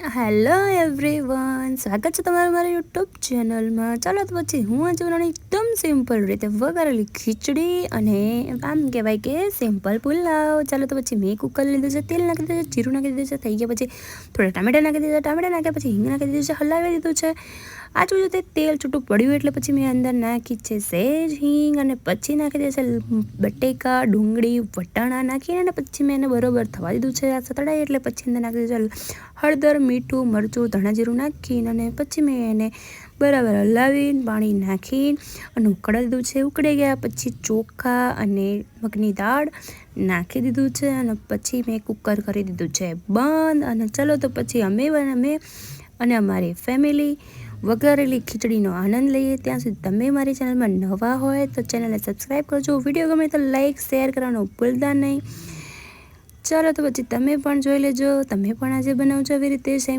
Hello everyone, સ્વાગત છે તમારું મારા યુટ્યુબ ચેનલમાં. ચાલો તો પછી હું આજે બનાવવાની એકદમ સિમ્પલ રીતે વઘારેલી ખીચડી અને આમ કહેવાય કે સિમ્પલ પુલાવ. ચાલો તો પછી મેં કુકર લીધું છે, તેલ નાખી દીધું છે, જીરું નાખી દીધું છે, થઈ ગયા પછી થોડા ટામેટા નાખી દીધા, ટામેટા નાખ્યા પછી હિંગ નાખી દીધું છે, હલાવી દીધું છે. આજુ તે તેલ છૂટું પડ્યું એટલે પછી મેં અંદર નાખી છે સેજ હિંગ અને પછી નાખી દે છે બટેકા, ડુંગળી, વટાણા નાખીને અને પછી મેં એને બરોબર થવા દીધું છે. આ સતળાય એટલે પછી અંદર નાખી દીધું છે હળદર, મીઠું, મરચું, ધાણા જીરું નાખીને અને પછી મેં એને બરાબર હલાવીને પાણી નાખીને અને ઉકળવા દીધું છે. ઉકળી ગયા પછી ચોખા અને મગની દાળ નાખી દીધું છે અને પછી મેં કુકર કરી દીધું છે બંધ. અને ચલો તો પછી અમે અને અમારી ફેમિલી વઘારેલી ખીચડીનો આનંદ લઈએ. ત્યાં સુધી તમે મારી ચેનલમાં નવા હોય તો ચેનલને સબસ્ક્રાઈબ કરજો. વિડીયો ગમે તો લાઈક શેર કરવાનું ભૂલતા નહીં. ચાલો તો પછી તમે પણ જોઈ લેજો, તમે પણ આજે બનાવજો આવી રીતે.